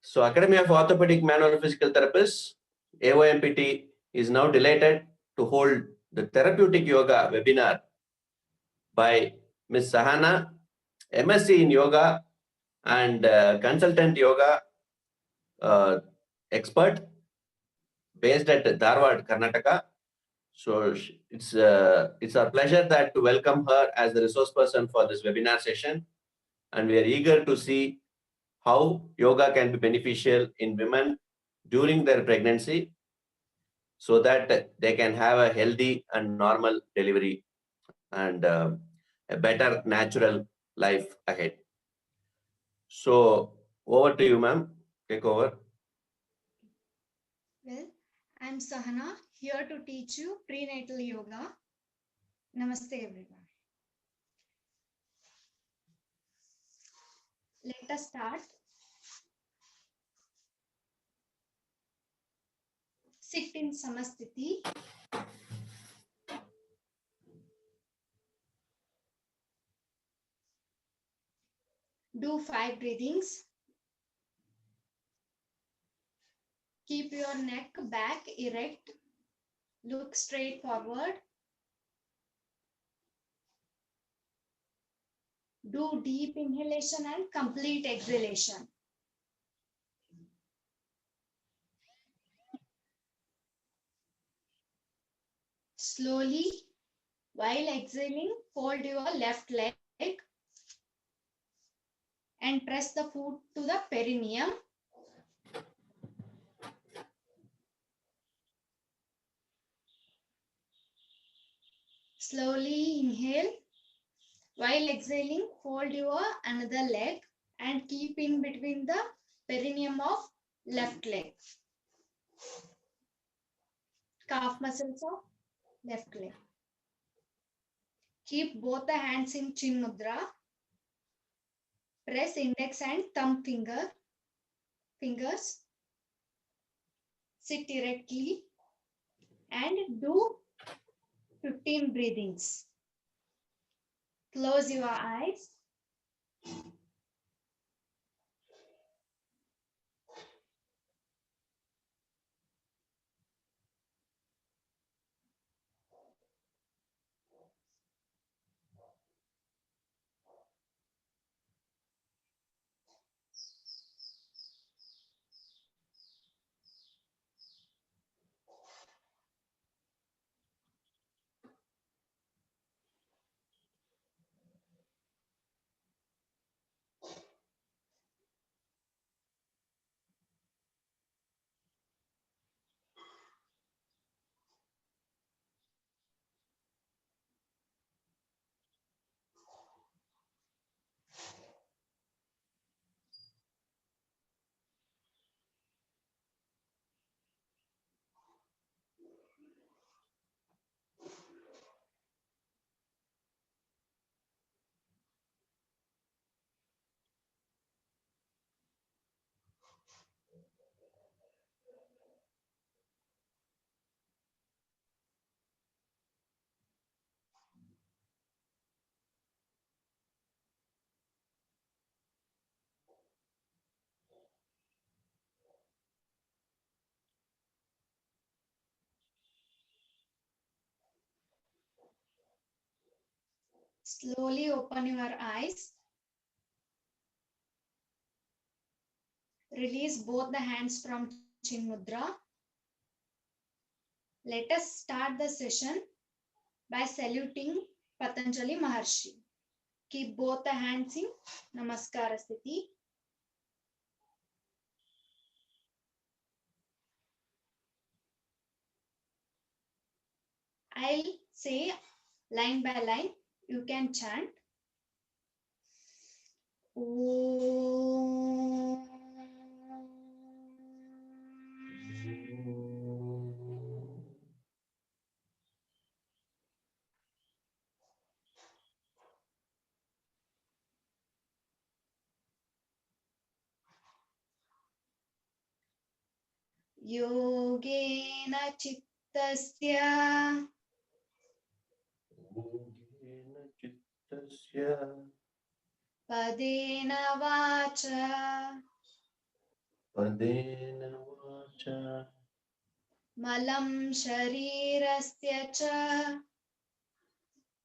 So Academy of Orthopedic Manual Physical Therapists, AOMPT, is now delighted to hold the Therapeutic Yoga webinar by Ms. Sahana, MSc in Yoga and consultant yoga expert based at Dharwad, Karnataka. So it's our pleasure that to welcome her as the resource person for this webinar session. And we are eager to see how yoga can be beneficial in women during their pregnancy so that they can have a healthy and normal delivery and a better natural life ahead. So over to you, ma'am. Take over. Well, I'm Sahana, here to teach you prenatal yoga. Namaste, everyone. Let us start. Sit in Samasthiti. Do 5 breathings. Keep your neck back erect. Look straight forward. Do deep inhalation and complete exhalation. Slowly, while exhaling, fold your left leg and press the foot to the perineum. Slowly inhale. While exhaling, fold your another leg and keep in between the perineum of left leg. Calf muscles of left leg. Keep both the hands in Chin Mudra. Press index and thumb fingers. Sit erectly and do 15 breathings. Close your eyes. Slowly open your eyes. Release both the hands from Chin Mudra. Let us start the session by saluting Patanjali Maharshi. Keep both the hands in Namaskara Sthiti. I'll say line by line. You can chant. Om. Yogena Chittasya Padena Vacha पदेन वाचा मलं शरीरस्य च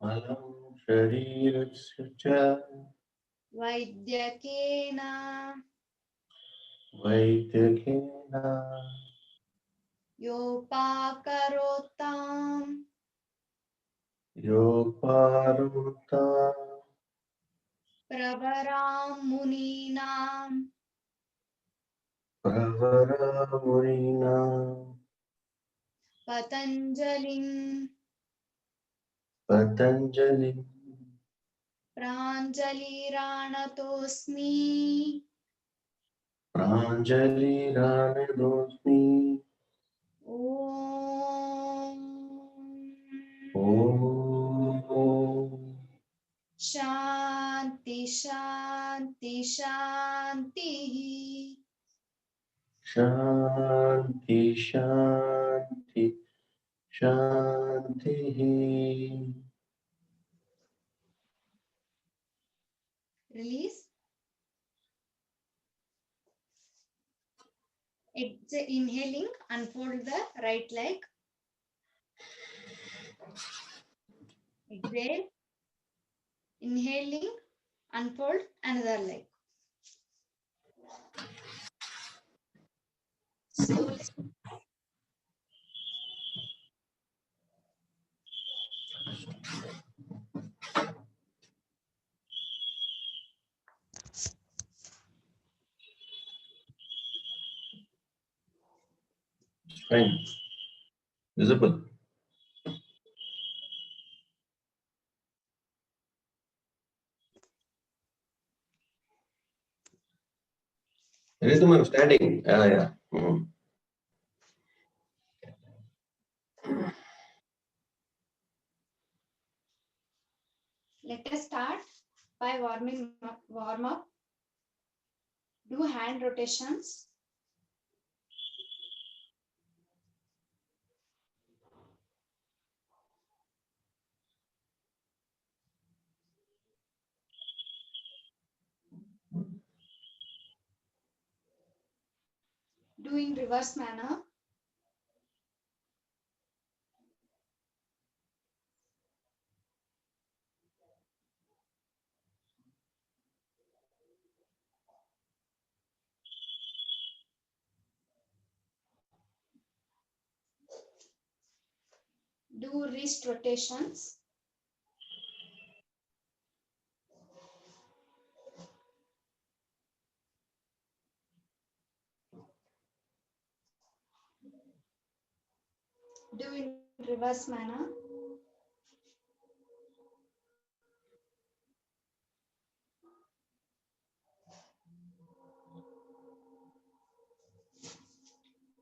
मलं शरीरस्य च वैद्यकेन वैद्यकेन योपाकरोत्ताम् योपारुता प्रवरां मुनीनां प्रवरमुनिना पतञ्जलिं पतञ्जलि प्राञ्जलिरानतोऽस्मि प्राञ्जलिरानतोऽस्मि ॐ ॐ शान्ति शान्ति शान्तिः शान्ति शान्ति शान्तिः Release. Inhaling, unfold the right leg. Exhale. Inhaling, unfold another leg. Slowly. Fine. Visible. Anything I'm standing. Yeah. Let us start by warm up. Do hand rotations. Do in reverse manner. Do wrist rotations. Do in reverse manner.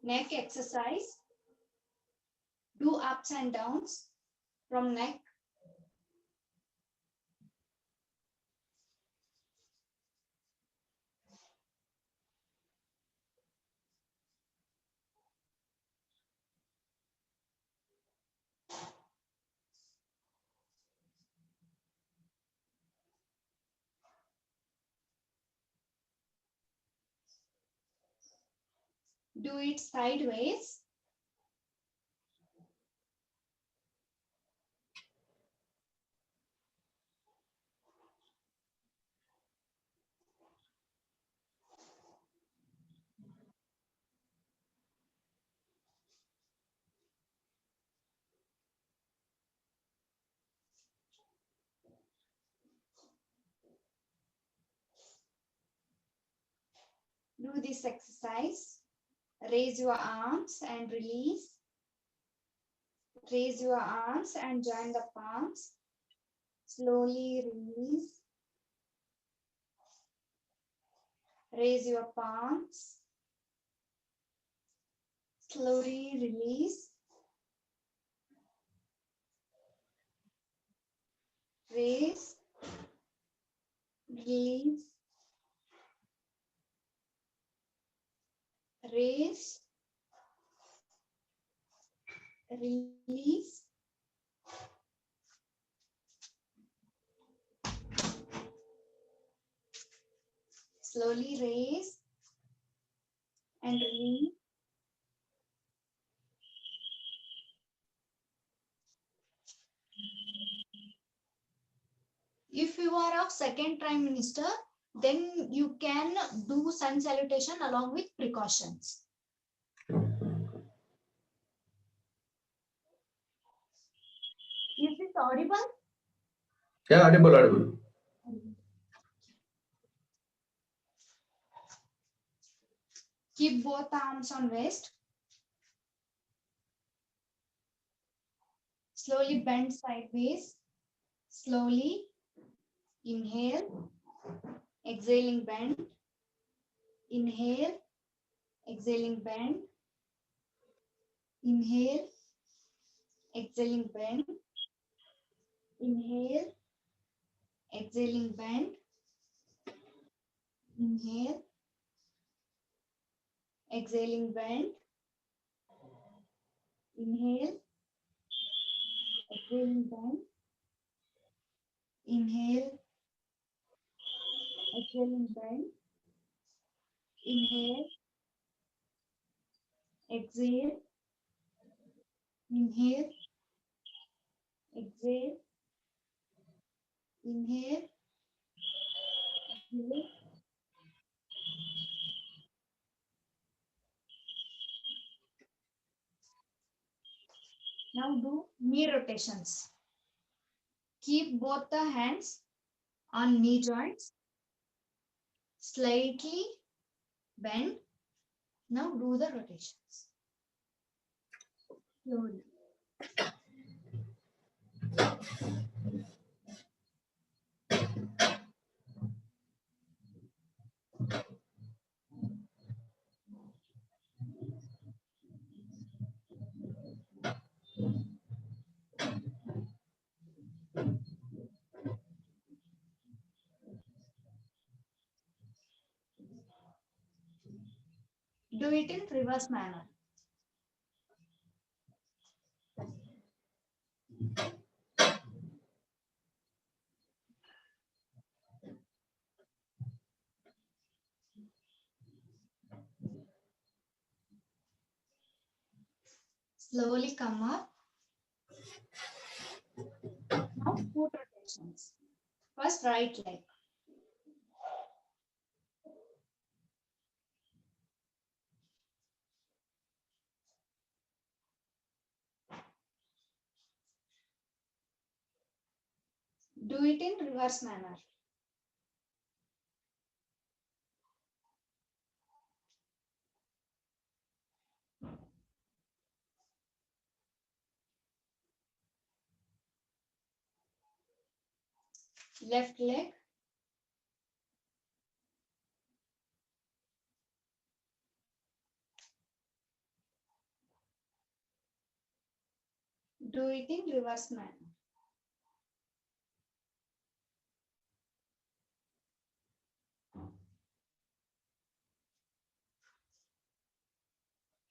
Neck exercise. Do ups and downs from neck. Do it sideways. Do this exercise. Raise your arms and release. Raise your arms and join the palms. Slowly release. Raise your palms. Slowly release. Raise. Release. Raise. Release. Slowly raise. and release. If you are of second Prime Minister, then you can do sun salutation along with precautions. Is this audible? Yeah, audible. Keep both arms on waist. Slowly bend sideways. Slowly inhale, exhaling bend. Inhale, exhaling bend. Inhale, exhaling bend. Inhale, exhaling bend. Inhale, exhaling bend. Inhale, exhaling bend. Inhale, exhaling bend. Inhale, exhale. Inhale, exhale. Inhale, exhale. Now do knee rotations. Keep both the hands on knee joints. Slightly bend. Now do the rotations. Slowly. Do it in reverse manner. Slowly come up. Now foot rotations. First right leg. Do it in reverse manner. Left leg. Do it in reverse manner.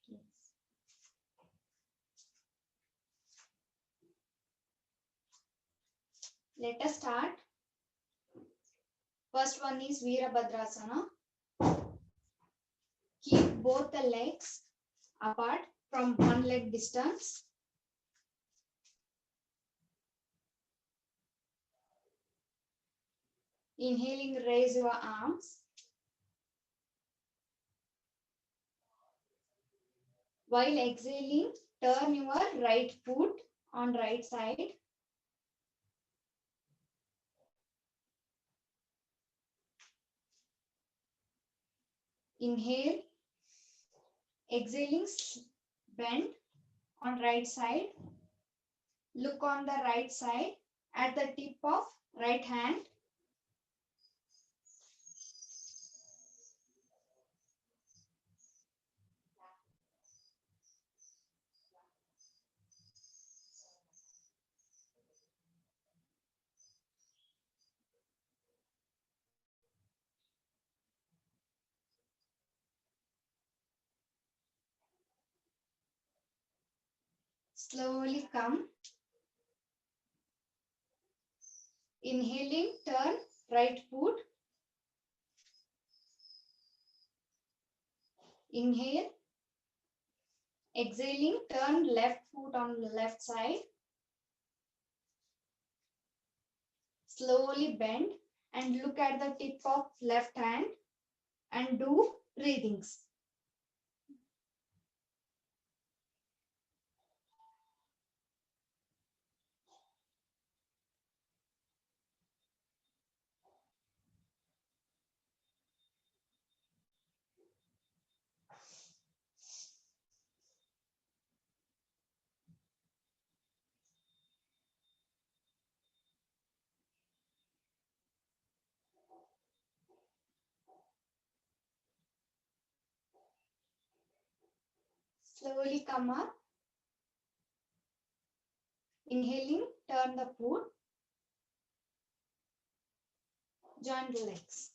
Yes. Let us start. First one is Virabhadrasana. Keep both the legs apart from one leg distance. Inhaling, raise your arms. While exhaling, turn your right foot on right side. Inhale, exhaling, bend on right side. Look on the right side at the tip of right hand. Slowly come. Inhaling, turn right foot. Inhale. Exhaling, turn left foot on the left side. Slowly bend and look at the tip of left hand and do breathings. Slowly come up. Inhaling, turn the foot. Join the legs.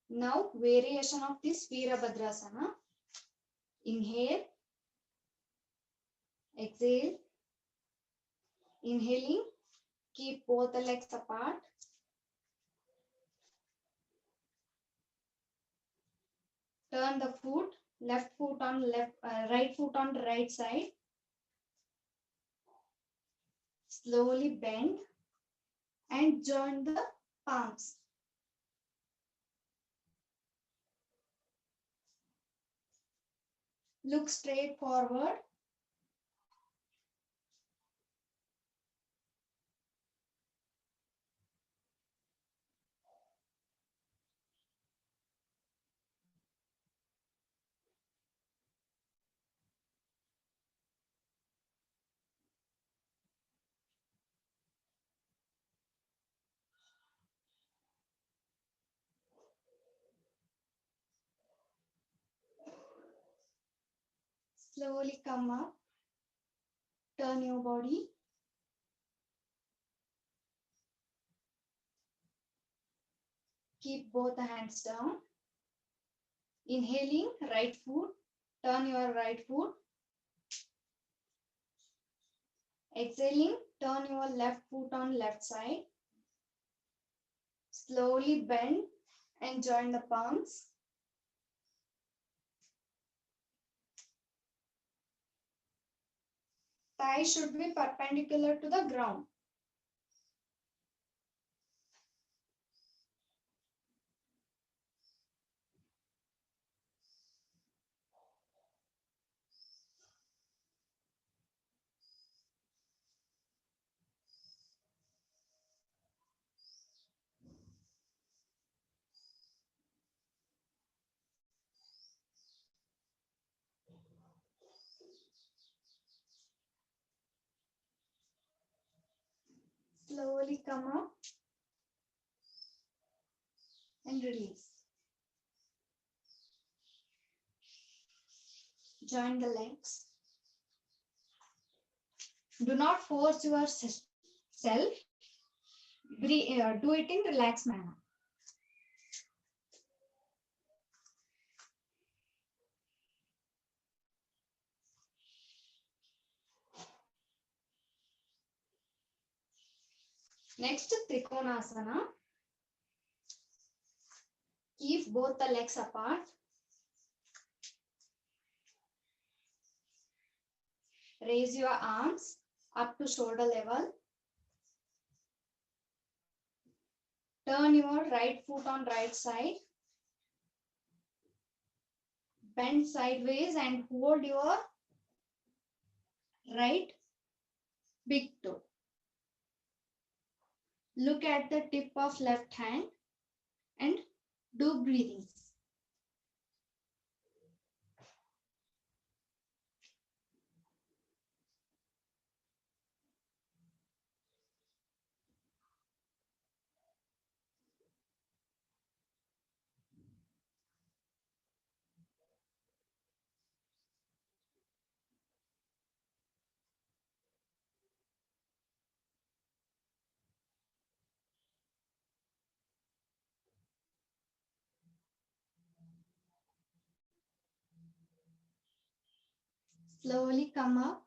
Now, variation of this Virabhadrasana. Inhale. Exhale. Inhaling, keep both the legs apart. Turn the foot, left foot on left, right foot on the right side. Slowly bend and join the palms. Look straight forward. Slowly come up. Turn your body. Keep both the hands down. Inhaling, right foot. Turn your right foot. Exhaling, turn your left foot on left side. Slowly bend and join the palms. Thighs should be perpendicular to the ground. Slowly come up and release. Join the legs. Do not force yourself. Do it in relaxed manner. Next, Trikonasana. Keep both the legs apart. Raise your arms up to shoulder level. Turn your right foot on right side. Bend sideways and hold your right big toe. Look at the tip of left hand and do breathings. Slowly come up.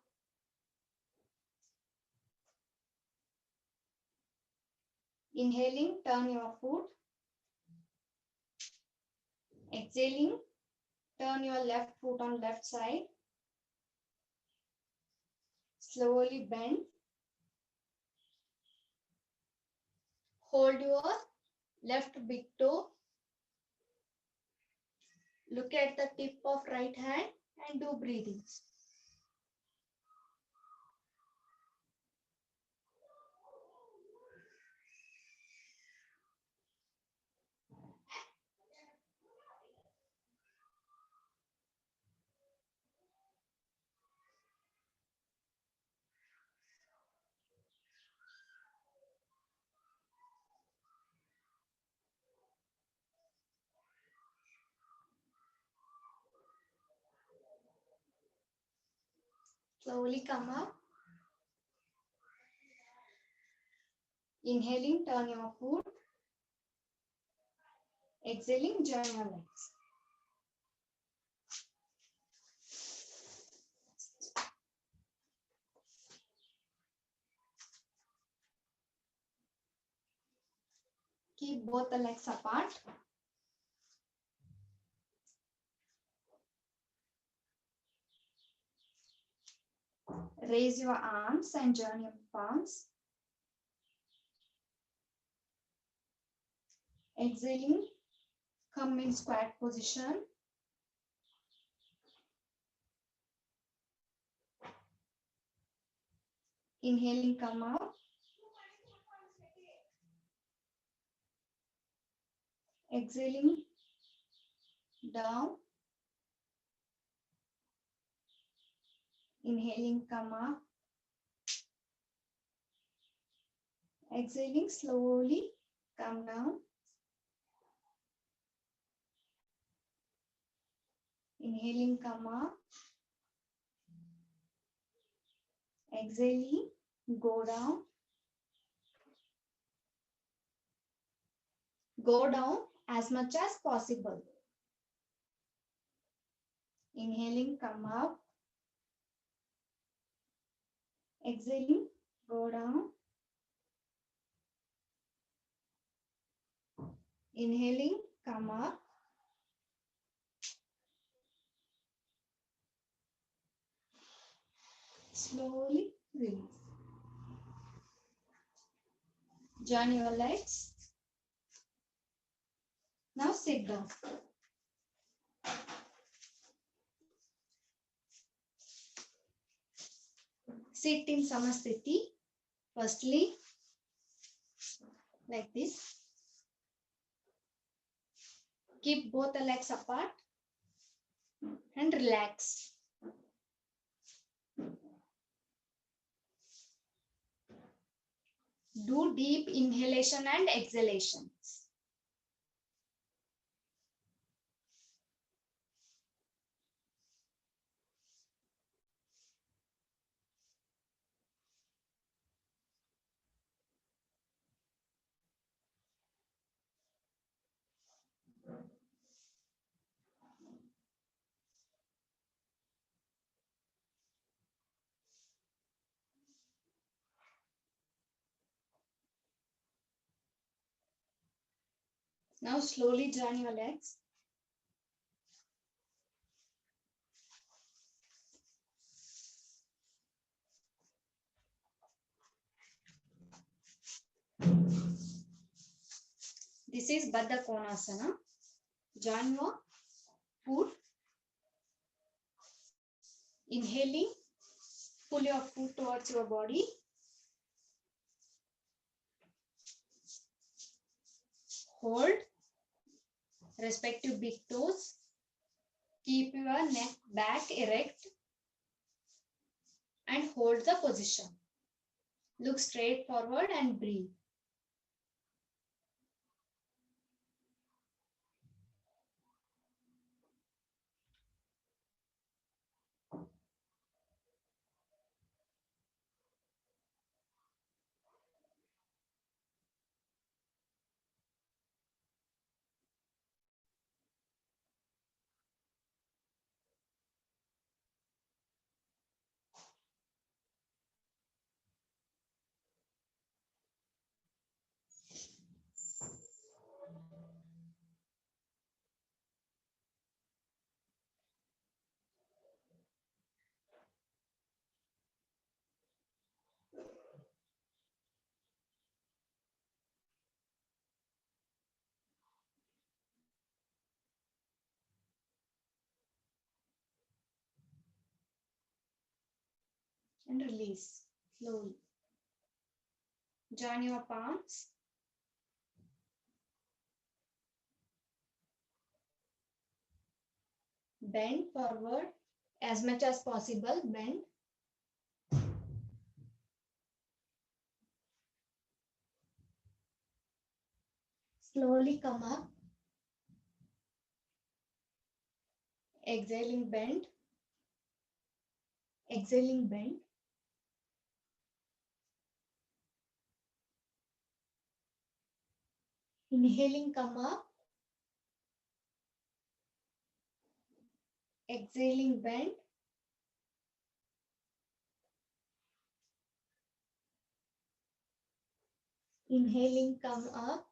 Inhaling, turn your foot. Exhaling, turn your left foot on left side. Slowly bend. Hold your left big toe. Look at the tip of right hand and do breathing. Slowly come up. Inhaling, turn your foot. Exhaling, join your legs. Keep both the legs apart. Raise your arms and join your palms. Exhaling, come in squat position. Inhaling, come up. Exhaling, down. Inhaling, come up. Exhaling, slowly come down. Inhaling, come up. Exhaling, go down. Go down as much as possible. Inhaling, come up. Exhaling, go down. Inhaling, come up. Slowly release. Join your legs. Now sit down. Sit in Samasthiti. Firstly, like this. Keep both the legs apart and relax. Do deep inhalation and exhalations. Now slowly join your legs. This is Baddha Konasana. Join your foot. Inhaling, pull your foot towards your body. Hold respective big toes. Keep your neck back erect and hold the position. Look straight forward and breathe. and release slowly. Join your palms. Bend forward as much as possible. Bend. Slowly come up. Exhaling, bend. Exhaling, bend. Inhaling, come up. Exhaling, bend. Inhaling, come up.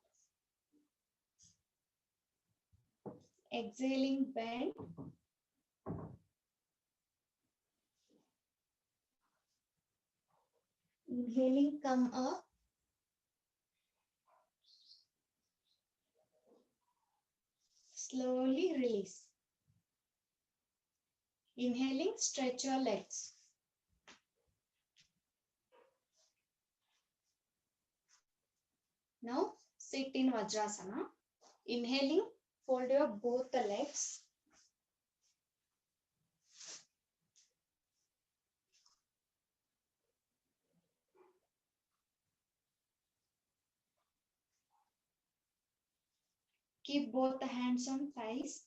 Exhaling, bend. Inhaling, come up. Slowly release. Inhaling, stretch your legs. Now sit in Vajrasana. Inhaling, fold your both the legs. Keep both the hands on thighs.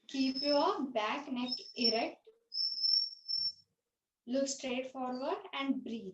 Keep your back, neck erect. Look straight forward and breathe.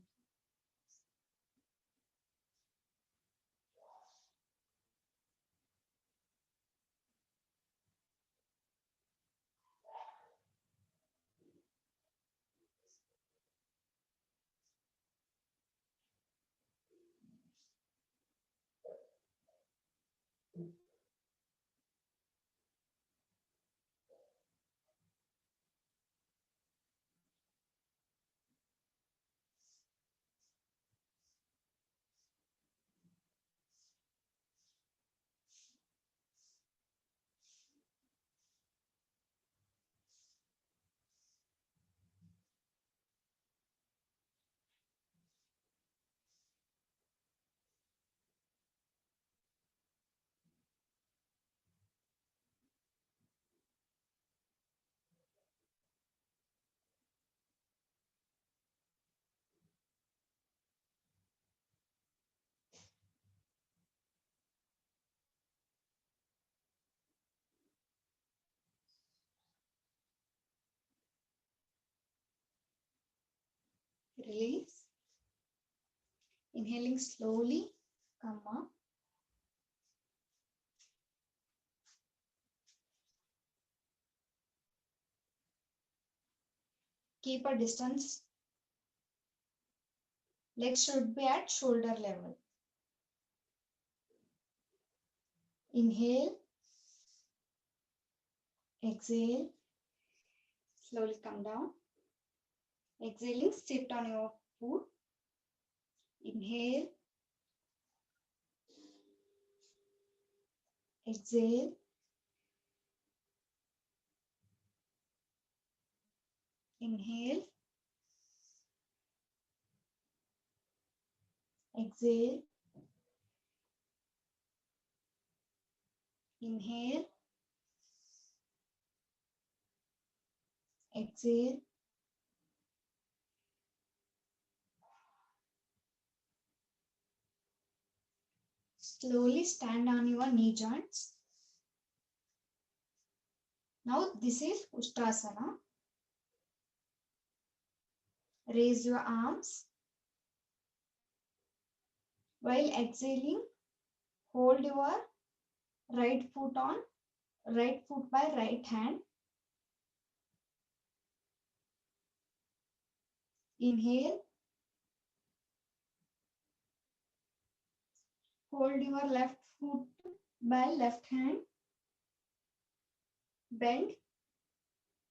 Release. Inhaling slowly, come up. Keep a distance. Legs should be at shoulder level. Inhale. Exhale. Slowly come down. Exhaling, sit on your foot. Inhale. Exhale. Inhale. Exhale. Inhale. Exhale. Slowly stand on your knee joints. Now this is Ustrasana. Raise your arms. While exhaling, hold your right foot by right hand. Inhale. Hold your left foot by left hand. Bend.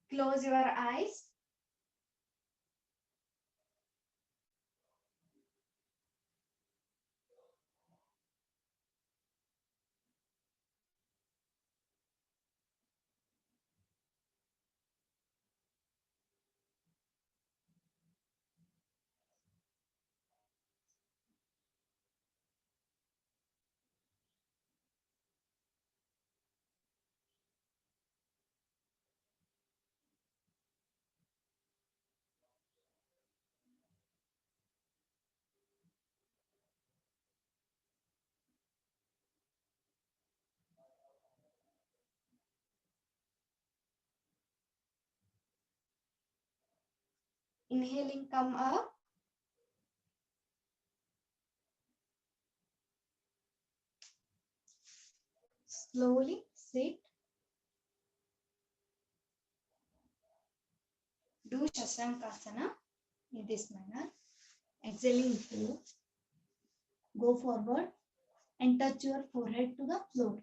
Close your eyes. Inhaling, come up. Slowly sit. Do Shashankasana in this manner. Exhaling through. Go forward and touch your forehead to the floor.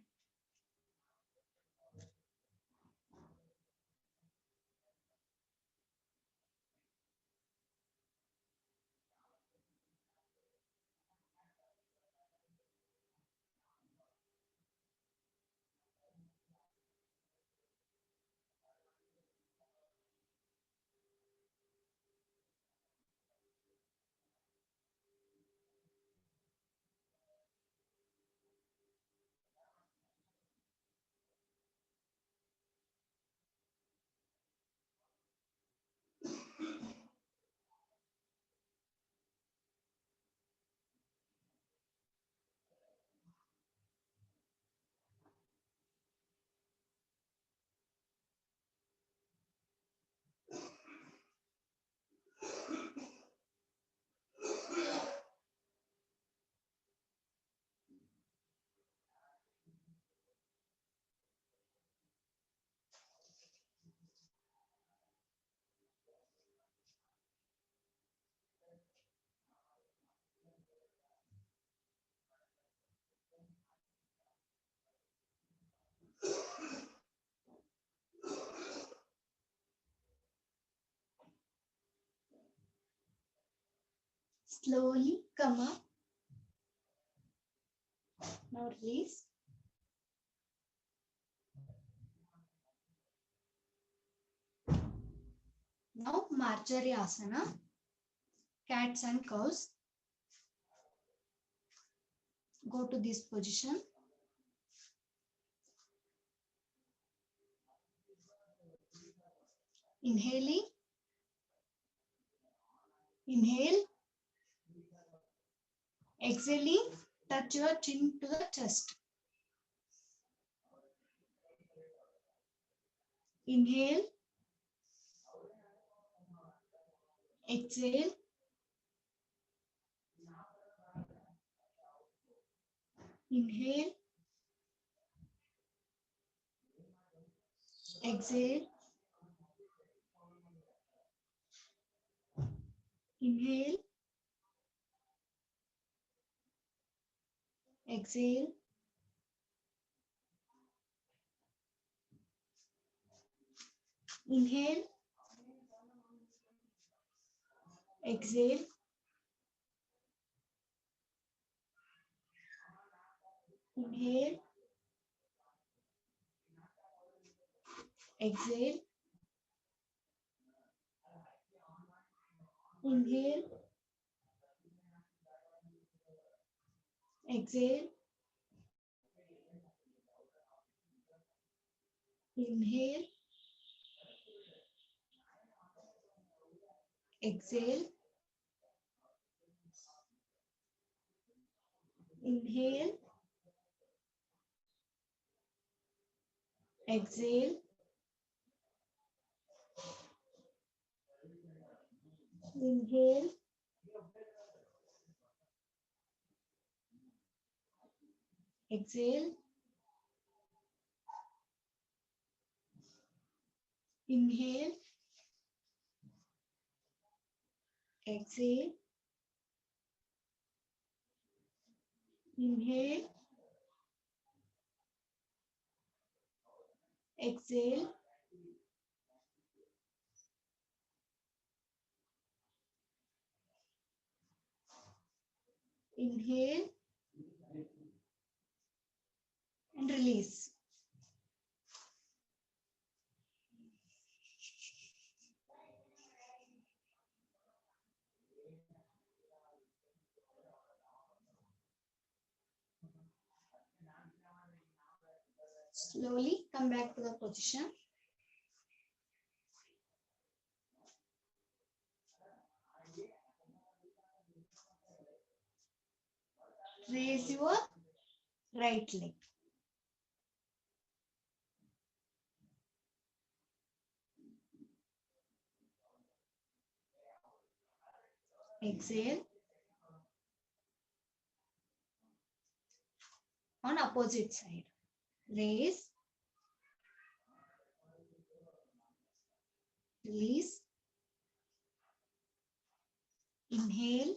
Slowly come up. Now release. Now Marjari Asana, cats and cows. Go to this position. Inhaling. Inhale. Exhaling, touch your chin to the chest. Inhale. Exhale. Inhale. Exhale. Inhale. Exhale. Inhale. Exhale. Inhale. Exhale. Inhale. Exhale. Inhale. Exhale. Inhale. Exhale. Inhale. Exhale. Inhale. Exhale. Inhale. Exhale. Inhale and release. Slowly come back to the position. Raise your right leg. exhale. On opposite side, raise, release, inhale,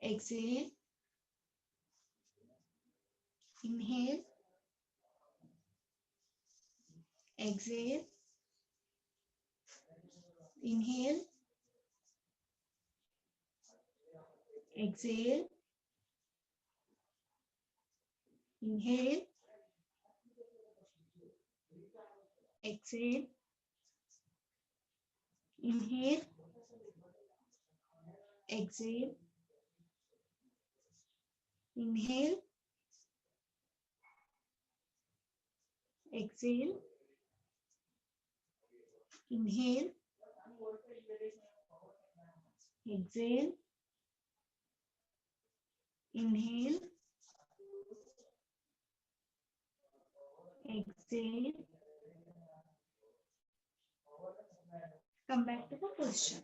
exhale, inhale, exhale, inhale, exhale, inhale, exhale, inhale, exhale, inhale, exhale, inhale, exhale, inhale, exhale. Come back to the position.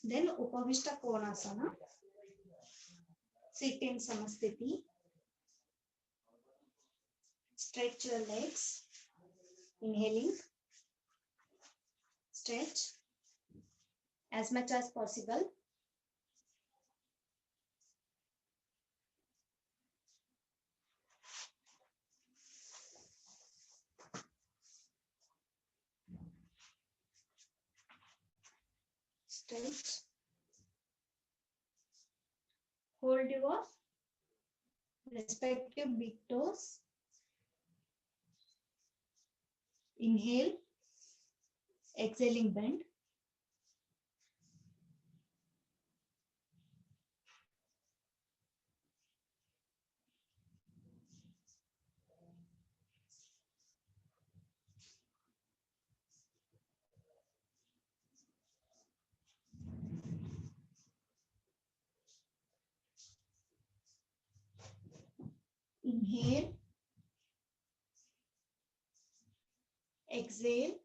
Then Upavishta Konasana. Sit in Samasthiti. Stretch your legs. Inhaling. Stretch as much as possible. Stretch. Hold your respective big toes. Inhale. Exhaling bend. Inhale. Exhale.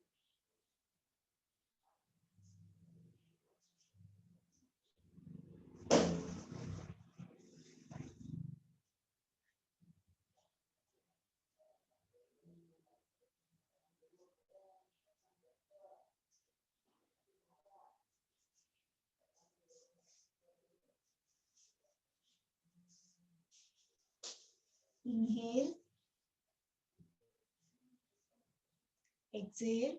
Inhale. Exhale.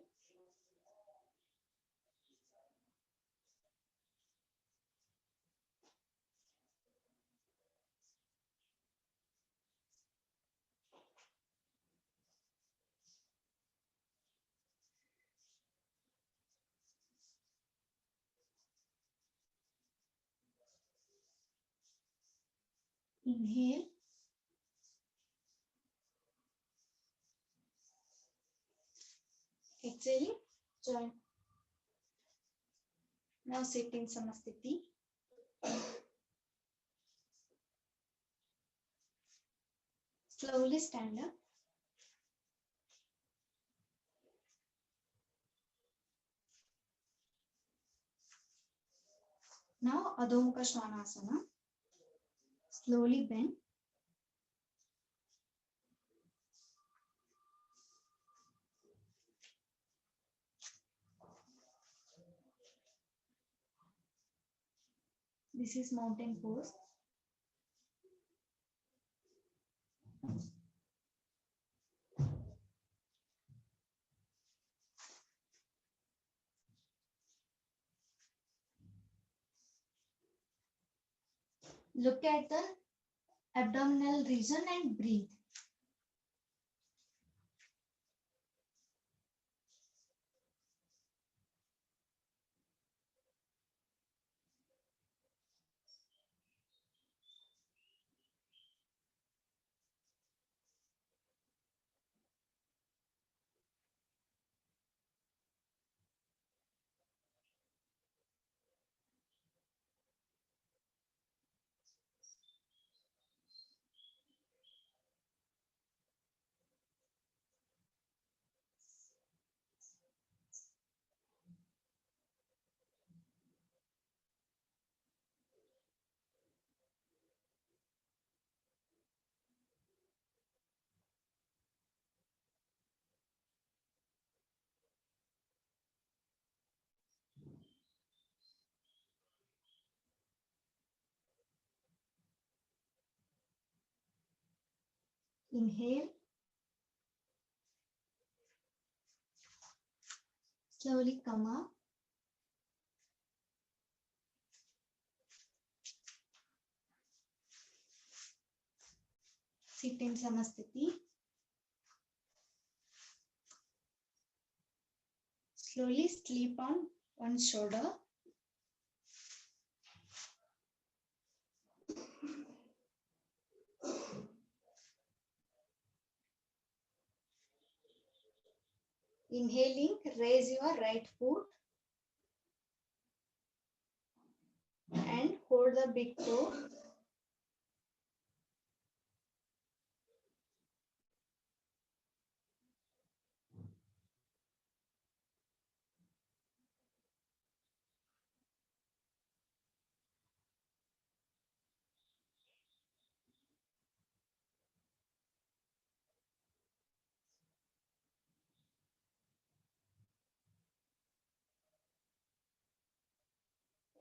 Inhale. Exhaling. Join. Now sit in Samasthiti. Slowly stand up. Now Adho Mukha Svanasana. Slowly bend. This is mountain pose. Look at the abdominal region and breathe. Inhale. Slowly come up. Sit in Samasthiti. Slowly sleep on one shoulder. Inhaling, raise your right foot and hold the big toe.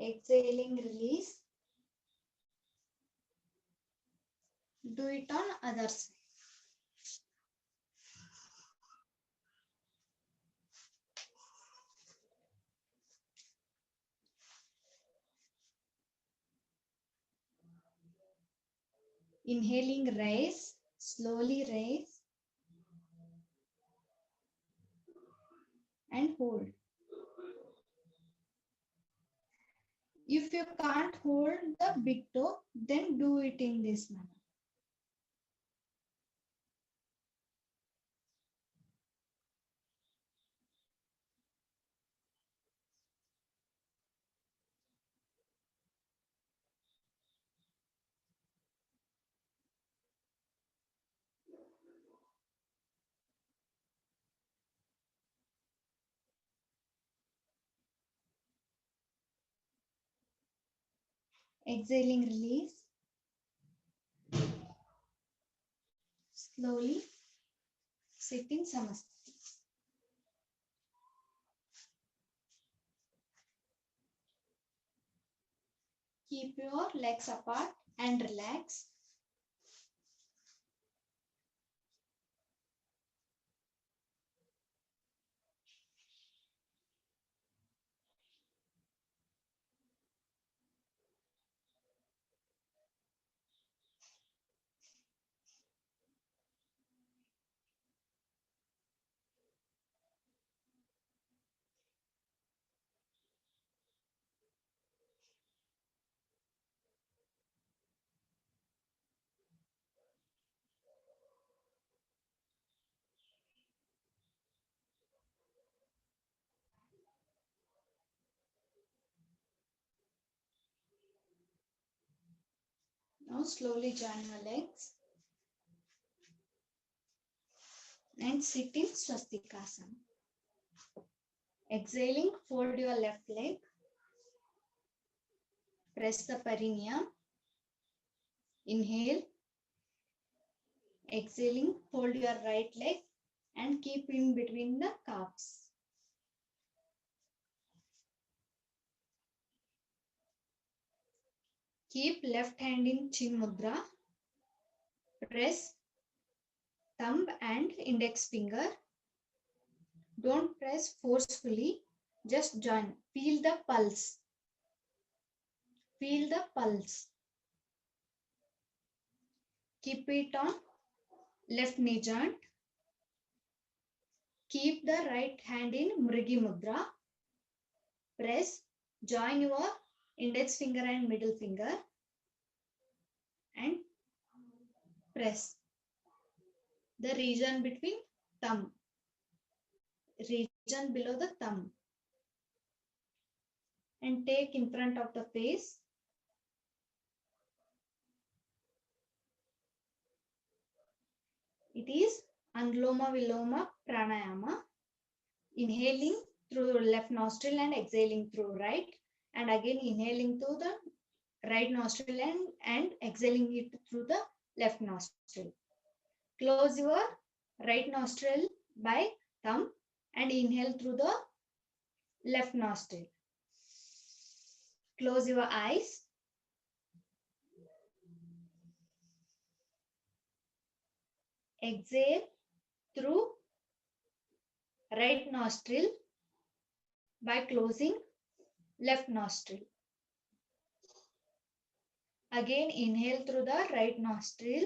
Exhaling, release. Do it on other side. Inhaling, raise. Slowly raise. And hold. If you can't hold the big toe, then do it in this manner. Exhaling, release. Slowly sit in Samasthiti. Keep your legs apart and relax. Now slowly join your legs and sit in Swastikasana. Exhaling, fold your left leg. Press the perineum. Inhale. Exhaling, fold your right leg and keep in between the calves. Keep left hand in Chin Mudra. Press thumb and index finger. Don't press forcefully, just join. Feel the pulse. Feel the pulse. Keep it on left knee joint. Keep the right hand in Mrigi Mudra. Press, join your index finger and middle finger and press the region between thumb, region below the thumb, and take in front of the face. It is Anuloma Viloma Pranayama. Inhaling through left nostril and exhaling through right, and again inhaling through the right nostril and exhaling it through the left nostril. Close your right nostril by thumb and inhale through the left nostril. Close your eyes. Exhale through right nostril by closing left nostril. Again, inhale through the right nostril,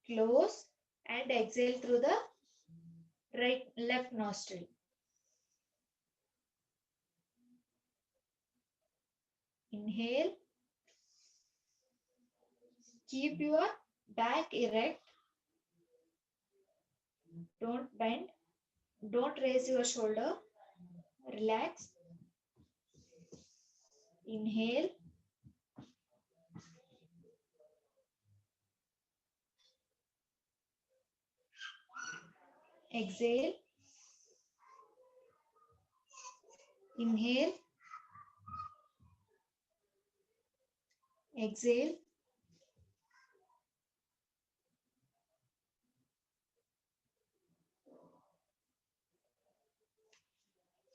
close, and exhale through the left nostril. Inhale. Keep your back erect. Don't bend. Don't raise your shoulder. Relax. Inhale. Exhale. Inhale. Exhale.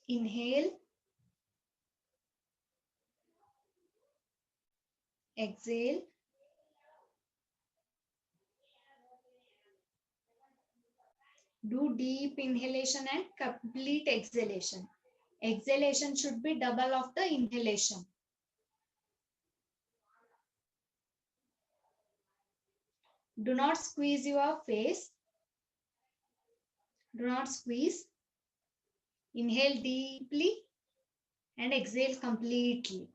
Inhale. Exhale. Do deep inhalation and complete exhalation. Exhalation should be double of the inhalation. Do not squeeze your face. Do not squeeze. Inhale deeply and exhale completely.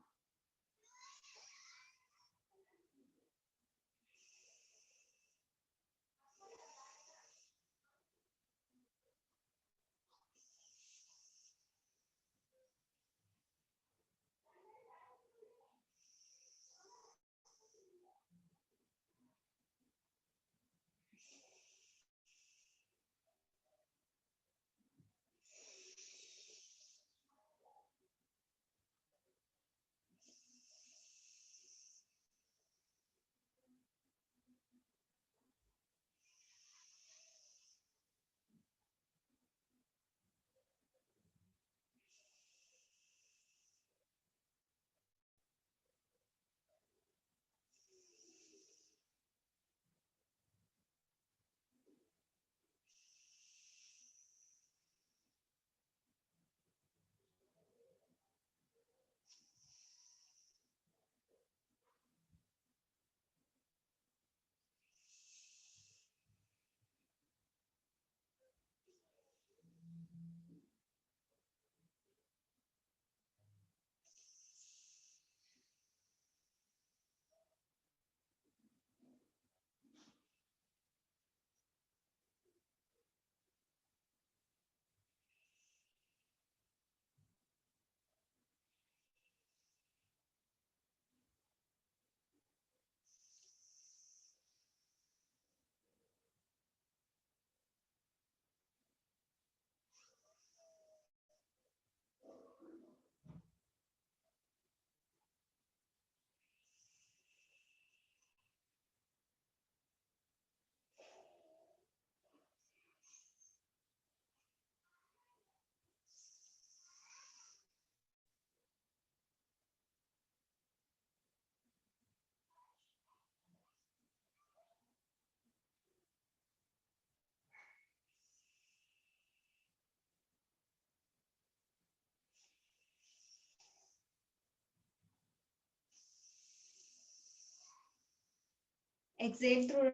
Exhale through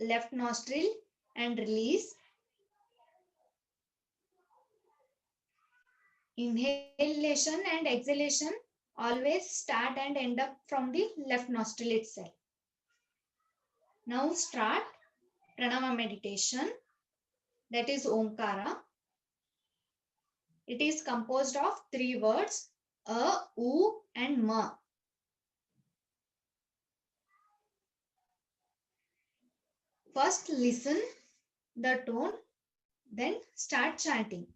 left nostril and release. Inhalation and exhalation always start and end up from the left nostril itself. Now start pranava meditation, that is Omkara. It is composed of 3 words, a, u and ma. First listen the tone, then start chanting.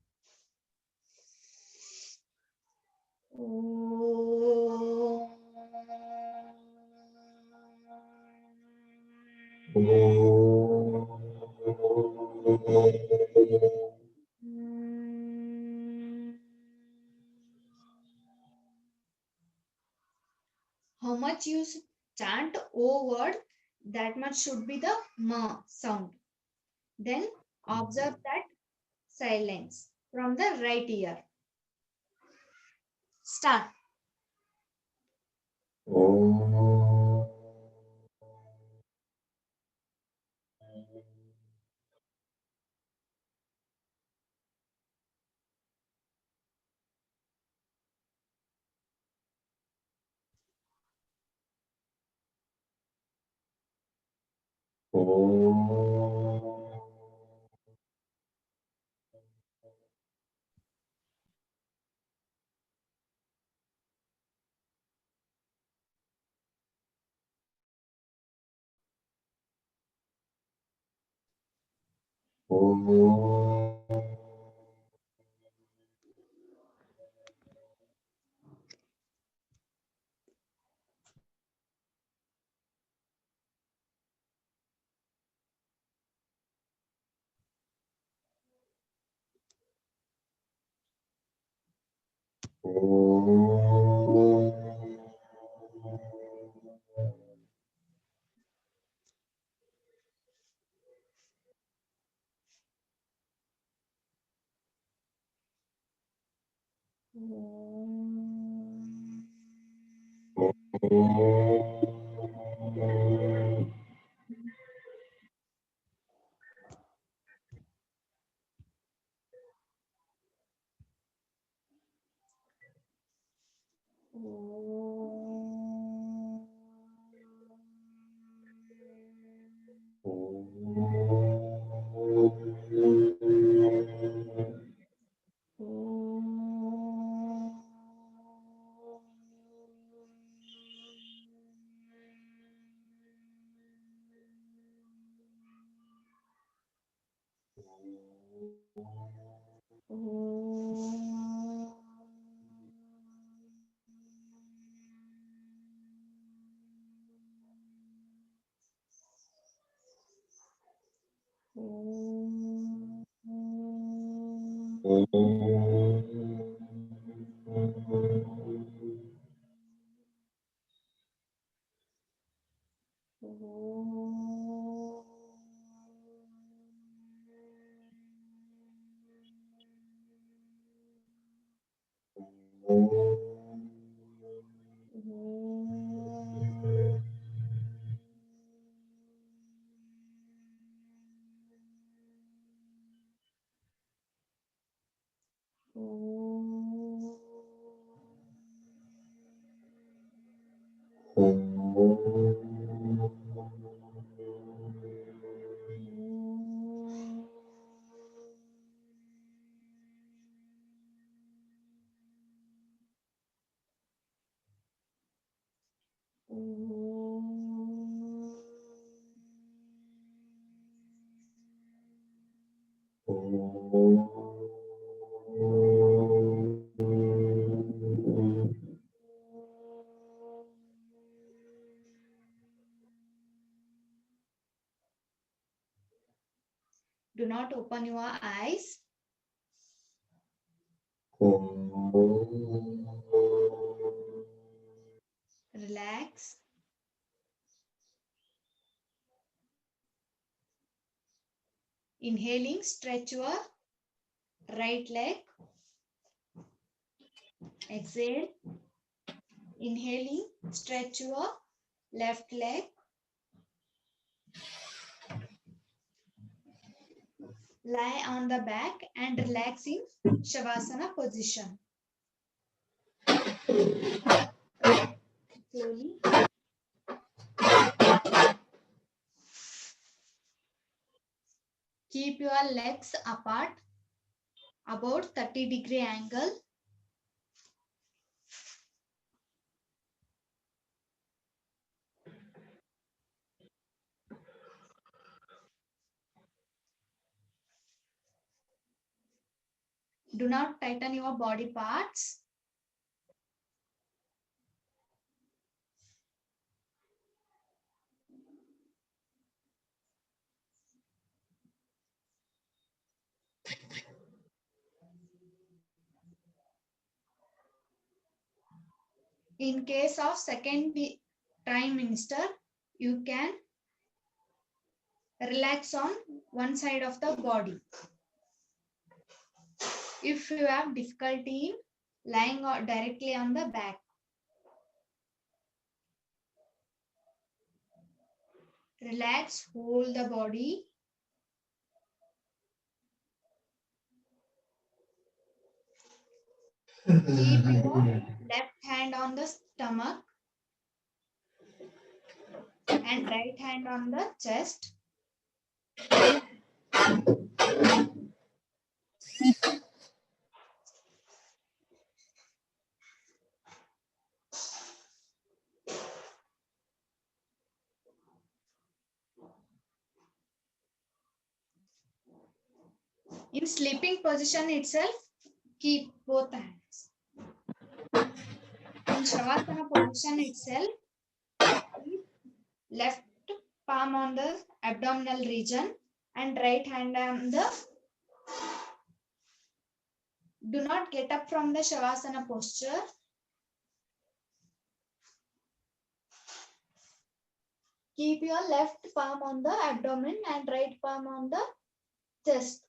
How much you chant O word, That much should be the ma sound. Then observe that silence from the right ear. Start. Do not open your eyes. Relax. Inhaling, stretch your right leg. Exhale. Inhaling, stretch your left leg. Lie on the back and relax in Shavasana position. Slowly. Keep your legs apart, about 30-degree angle. Do not tighten your body parts. In case of second Prime Minister, you can relax on one side of the body. If you have difficulty in lying directly on the back, relax, hold the body. Keep your left hand on the stomach and right hand on the chest. In sleeping position itself, keep both hands. In Shavasana position itself, keep left palm on the abdominal region and right hand on the. Do not get up from the Shavasana posture. Keep your left palm on the abdomen and right palm on the chest.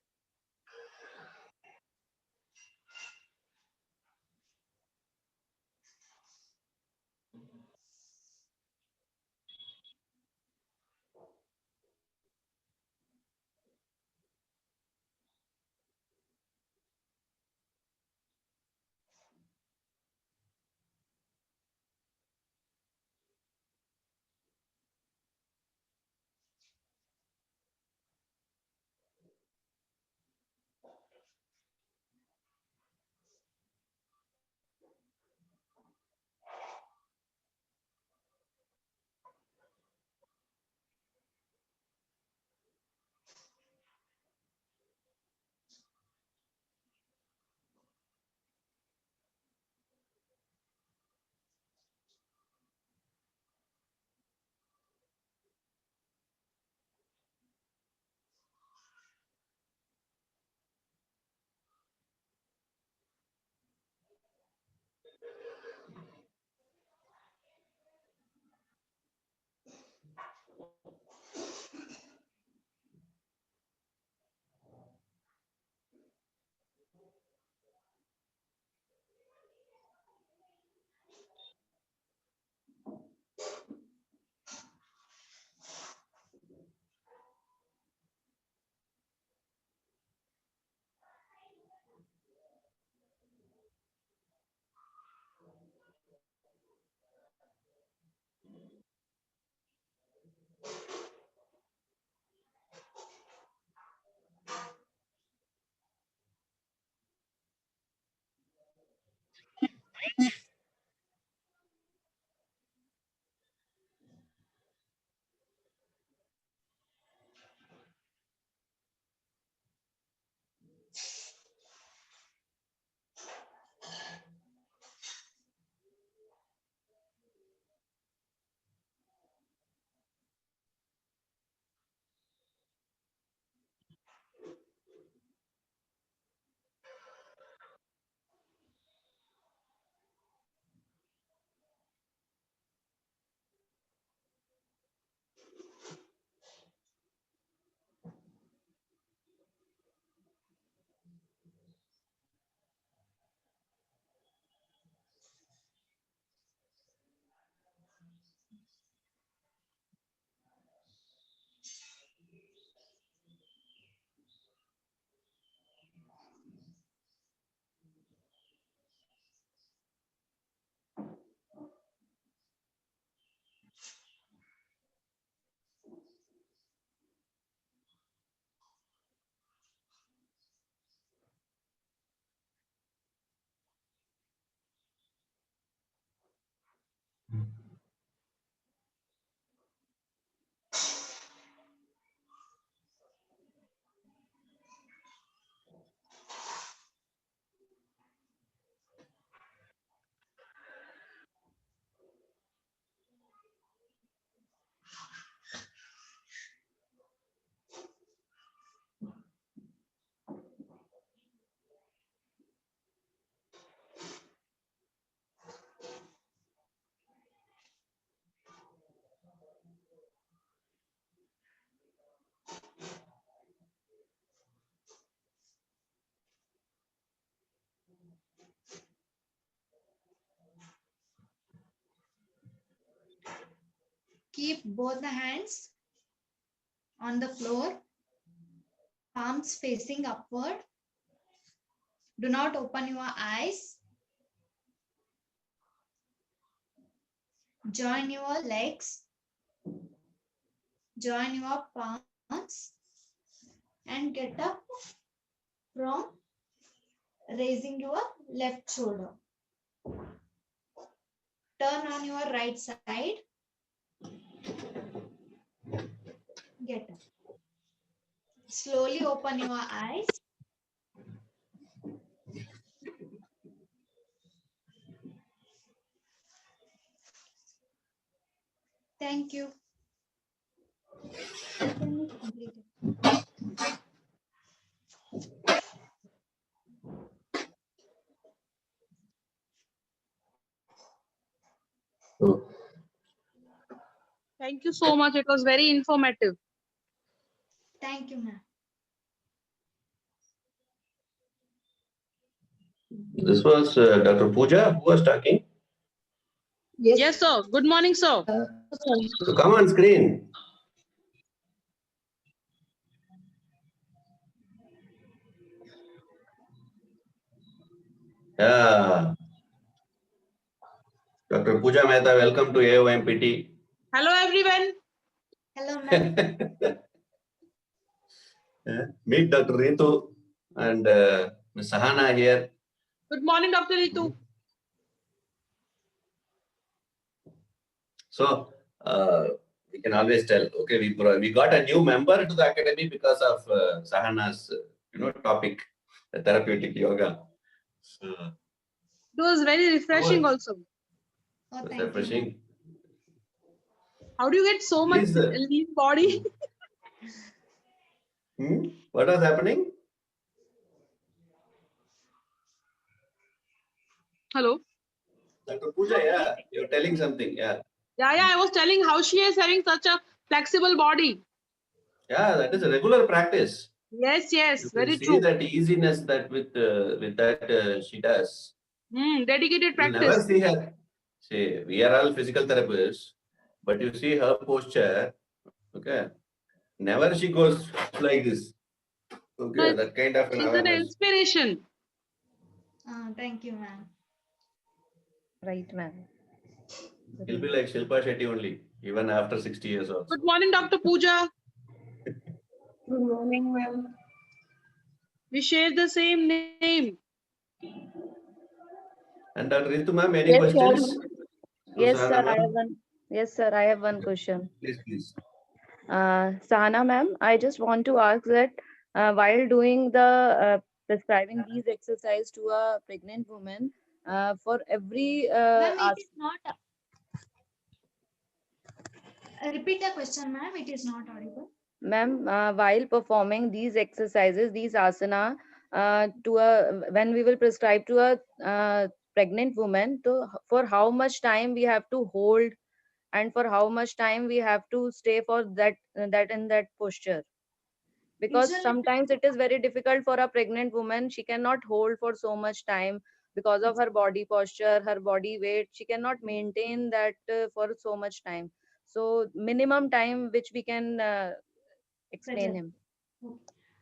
keep both the hands on the floor, palms facing upward. Do not open your eyes. Join your legs. Join your palms and get up from raising your left shoulder. Turn on your right side. Get up. Slowly open your eyes. Thank you. Session is completed. So, Thank you so much. It was very informative. Thank you, ma'am. this was Dr. Pooja who was talking. Yes, sir. Good morning, sir. So come on screen. Yeah. Dr. Pooja Mehta, welcome to AOMPT. Hello, everyone. Hello, ma'am. Meet Dr. Ritu and Ms. Sahana here. Good morning, Dr. Ritu. So we can always tell, okay, we got a new member to the academy because of Sahana's topic, the therapeutic yoga. So It was very refreshing Good. also. Oh, it's thank you, ma'am. refreshing. How do you get so much Please, lean body? What was happening? Hello. Dr. Pooja, yeah, you're telling something. Yeah. Yeah. I was telling how she is having such a flexible body. Yeah, that is a regular practice. Yes, You very can see true. that easiness that with that she does. Dedicated You'll never practice. see her. See, we are all physical therapists, but you see her posture, okay? Never she goes like this. Okay, No, that kind of an she's an awareness. inspiration. Thank you, ma'am. Right, ma'am. She'll be like Shilpa Shetty only, even after 60 years also. Good morning, Dr. Pooja. Good morning, ma'am. We share the same name. And Dr. Ritu ma'am, any Yes, questions? sir. to Yes, Sahana sir. I ma'am? have one. Yes, sir. I have one question. Please. Sahana, ma'am, I just want to ask that while doing the prescribing these exercise to a pregnant woman, for every Ma'am, it is not. Repeat the question, ma'am. It is not audible. ma'am, while performing these exercises, these asana, when we will prescribe to a pregnant woman, to for how much time we have to hold, and for how much time we have to stay for that in that posture, because Usually, sometimes it is very difficult for a pregnant woman. She cannot hold for so much time because of her body posture, her body weight. She cannot maintain that for so much time. So minimum time which we can explain suggest. him.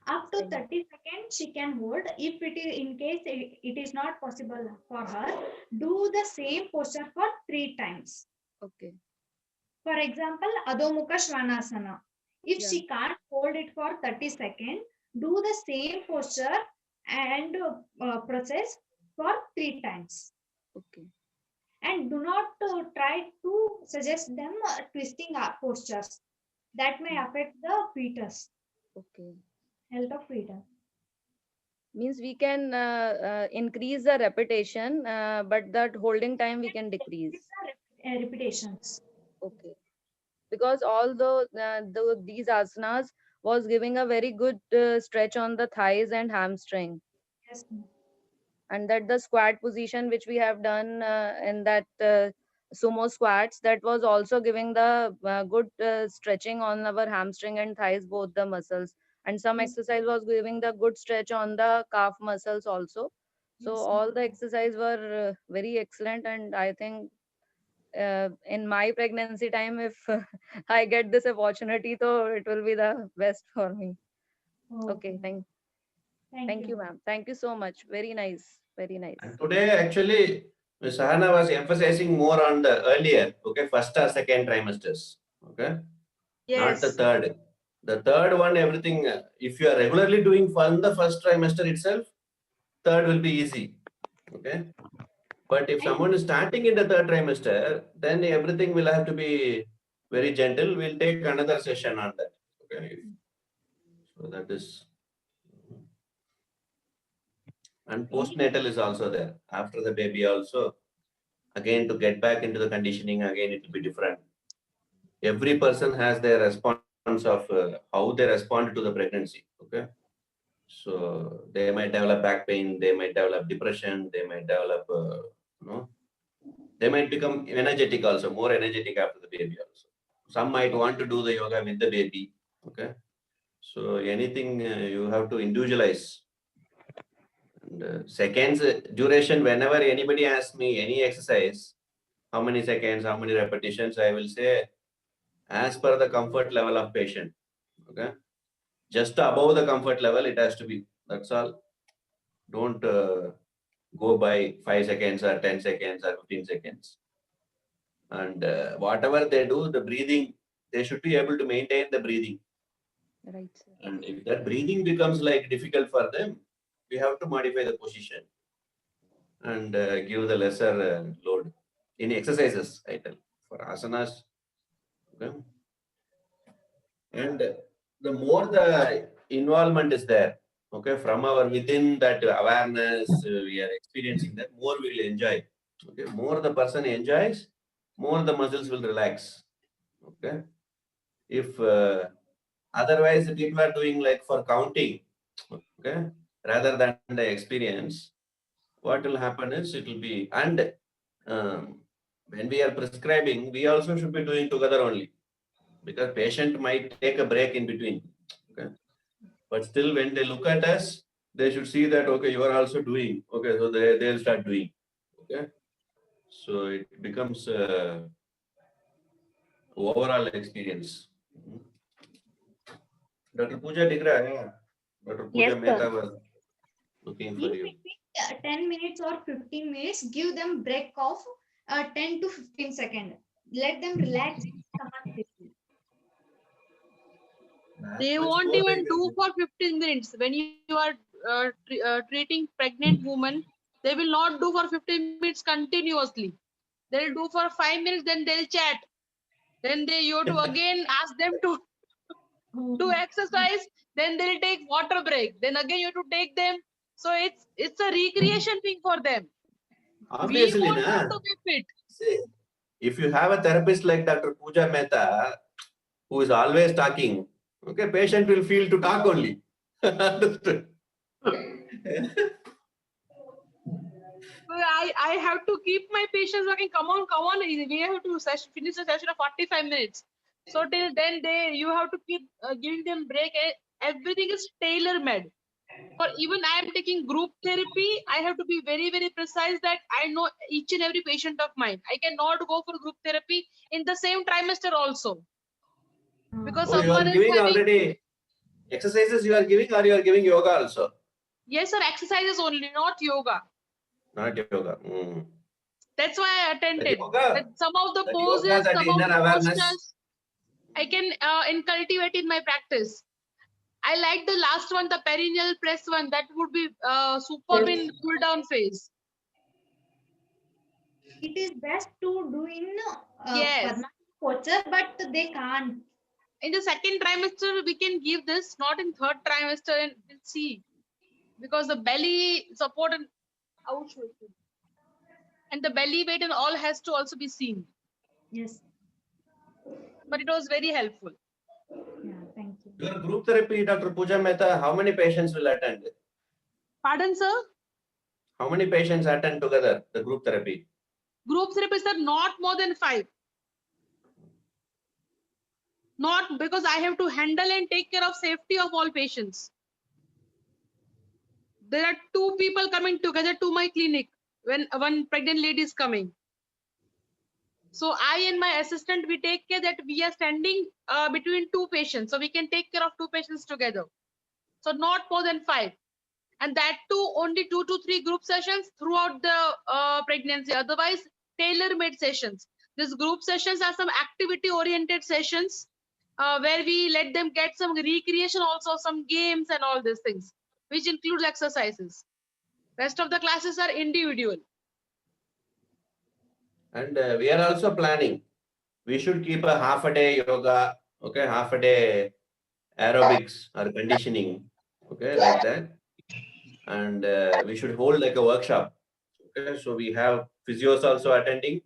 Up to Explain him. 30 seconds she can hold. If it is in case it is not possible for her, do the same posture for 3 times. Okay. For example, Adho Mukha Svanasana. If Yeah. she can't hold it for 30 seconds, do the same posture and process for 3 times. Okay. And do not try to suggest them twisting postures. That may affect the fetus, Okay. health of fetus. Means we can increase the repetition, but that holding time we can decrease. Repetitions. Okay. Because although these asanas was giving a very good stretch on the thighs and hamstring, Yes. and that the squat position which we have done in that sumo squats, that was also giving the good stretching on our hamstring and thighs, both the muscles, and some Yes. exercise was giving the good stretch on the calf muscles also. So Yes. all the exercise were very excellent, and I think in my pregnancy time, if I get this opportunity, so it will be the best for me. Okay, thank you, ma'am. Thank you so much. Very nice. Very nice. And today, actually, Ms. Sahana was emphasizing more on the earlier, okay, first or second trimesters, okay, not the Yes. third. The third one, everything, if you are regularly doing from the first trimester itself, third will be easy, okay. But if someone is starting in the third trimester, then everything will have to be very gentle. We'll take another session on that, okay. So that is. And postnatal is also there after the baby also. Again, to get back into the conditioning, again, it will be different. Every person has their response of how they respond to the pregnancy. Okay. So they might develop back pain, they might develop depression, they might develop, they might become energetic also, more energetic after the baby also. Some might want to do the yoga with the baby. Okay. So anything you have to individualize. And seconds duration, whenever anybody asks me any exercise, how many seconds, how many repetitions, I will say as per the comfort level of patient. Okay. Just above the comfort level, it has to be. That's all. Don't go by 5 seconds or 10 seconds or 15 seconds. And whatever they do, the breathing, they should be able to maintain the breathing. Right, sir. And if that breathing becomes like difficult for them, we have to modify the position and give the lesser load in exercises, I tell, for asanas. Okay. And the more the involvement is there, okay, from our within that awareness, we are experiencing that, more we will enjoy. Okay, more the person enjoys, more the muscles will relax. Okay, if otherwise people are doing like for counting, okay, rather than the experience, what will happen is it will be, and when we are prescribing, we also should be doing together only, because patient might take a break in between. Okay, but still when they look at us, they should see that, okay, you are also doing. Okay, so they'll start doing. Okay, so it becomes overall experience. Dr. Pooja Digra, yeah. Dr. Pooja Yes, Mehta sir. was looking for In you. between 10 minutes or 15 minutes, give them break of 10 to 15 seconds. Let them relax. Come on, quickly. They Much won't more even like do this. for 15 minutes. When you are treating pregnant women, they will not do for 15 minutes continuously. They'll do for 5 minutes, then they'll chat. Then you have to again ask them to do exercise. Then they'll take water break. Then again you have to take them. So it's a recreation thing for them. We Obviously, want them na, to be fit. see, if you have a therapist like Dr. Pooja Mehta, who is always talking, okay, patient will feel to talk only. Understood? So I have to keep my patients working. Come on. We have to finish the session of 45 minutes. So till then, you have to keep giving them break. Everything is tailor made. For even I am taking group therapy, I have to be very, very precise that I know each and every patient of mine. I cannot go for group therapy in the same trimester also, because Oh, you are someone is giving having, already exercises you are giving, or you are giving yoga also? yes sir, exercises only, not yoga. Not yoga. That's why I That attended. That yoga, some of the that yoga, poses, that some of inner the awareness. postures, I can cultivate in my practice. I like the last one, the perineal press one. That would be superb in cool down phase. It is best to do in Yes. Padma posture, but they can't. In the second trimester, we can give this, not in third trimester, and we'll see. Because the belly support and ouch, and the belly weight and all has to also be seen. Yes. But it was very helpful. Yeah, thank you. Your group therapy, Dr. Pooja Mehta, how many patients will attend? Pardon, sir? How many patients attend together, the group therapy? Group therapists are not more than 5. Not because I have to handle and take care of safety of all patients. There are 2 people coming together to my clinic when one pregnant lady is coming. So I and my assistant, we take care that we are standing between two patients. So we can take care of two patients together. So not more than 5. And that too, only 2 to 3 group sessions throughout the pregnancy. Otherwise, tailor-made sessions. These group sessions are some activity-oriented sessions where we let them get some recreation, also some games and all these things, which includes exercises. Rest of the classes are individual. And we are also planning. We should keep a half a day yoga, okay, half a day aerobics or conditioning, okay, like that. And we should hold like a workshop. Okay, so we have physios also attending,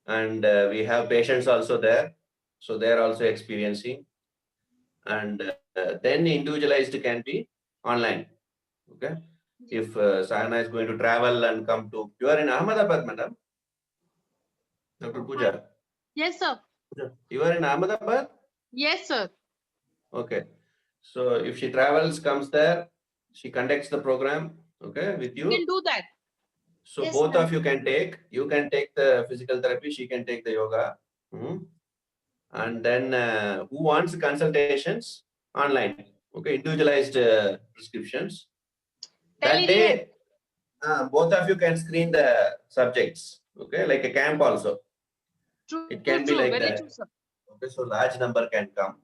and we have patients also there. So they are also experiencing. And then individualized can be online. Okay. If Sahana is going to travel and come to, you are in Ahmedabad, madam? Dr. Pooja. Yes, sir. You are in Ahmedabad? Yes, sir. Okay. So if she travels, comes there, she conducts the program, okay, with You can you. do that. So Yes, both ma'am. of you can take the physical therapy, she can take the yoga. Mhm. And then who wants consultations online, okay, individualized prescriptions. That day, both of you can screen the subjects, okay, like a camp also. True, It can be true. like Very that. true, sir. Okay, so large number can come.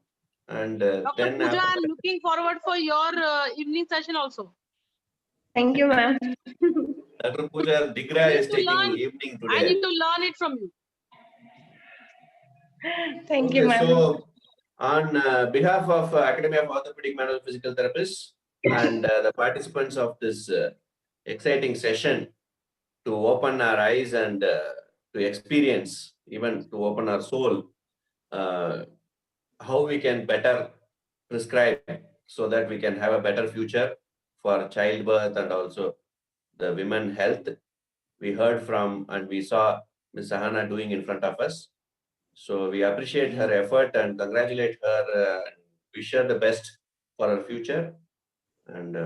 And Dr. then Pooja, after I'm that, looking forward for your evening session also. Thank you, ma'am. Dr. Pooja Digra I need is to taking learn. evening I today. need to learn it from you. Thank you, Okay, ma'am. so on behalf of Academy of Orthopedic Manual Physical Therapists and the participants of this exciting session, to open our eyes and to experience, even to open our soul, how we can better prescribe so that we can have a better future for childbirth and also the women health. We heard from and we saw Ms. Sahana doing in front of us. So we appreciate her effort and congratulate her, wish her the best for her future. And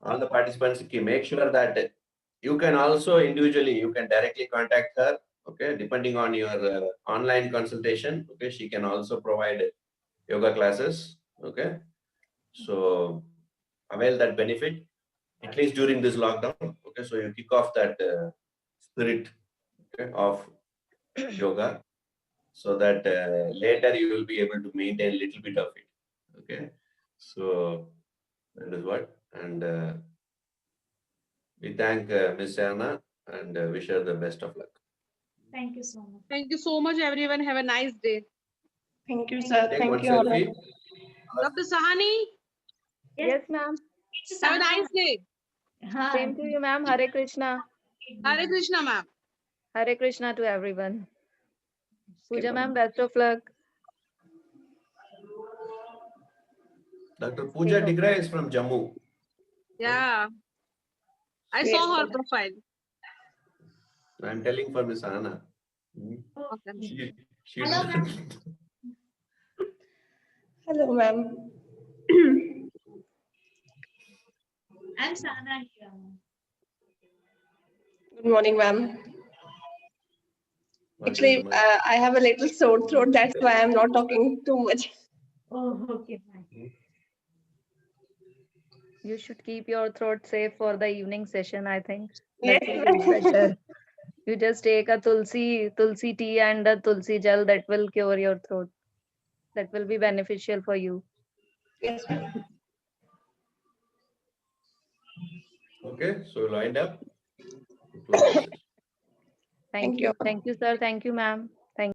all the participants, make sure that you can also individually, you can directly contact her, okay, depending on your online consultation, okay, she can also provide yoga classes, okay. So avail that benefit, at least during this lockdown, okay, so you kick off that spirit, okay, of yoga, so that later you will be able to maintain a little bit of it, okay. So that is what, and we thank Ms. Anna and wish her the best of luck. Thank you so much. Thank you so much, everyone. Have a nice day. Thank you, sir. Take Thank one you all. selfie. Dr. Sahani, Yes, ma'am. have a nice day. Same to you, ma'am. Hare Krishna. Hare Krishna, ma'am. Hare Krishna to everyone. Pooja, Okay, ma'am, best of luck. Dr. Pooja Stay Digra is from Jammu. Yeah, I Yes, saw her sir. profile. I'm telling for Miss Anna. Okay. She Hello, ma'am. doesn't- Hello, ma'am. I'm Sana here. Good morning, ma'am. What Actually, is my- I have a little sore throat. That's why I'm not talking too much. Oh, okay, fine. You should keep your throat safe for the evening session, I think. Yes, That will be ma'am. better. You just take a tulsi tea and a tulsi gel that will cure your throat. That will be beneficial for you. Yes, ma'am. Okay, so lined up. Close the session. Thank Thank you. you. Thank you, sir. Thank you, ma'am.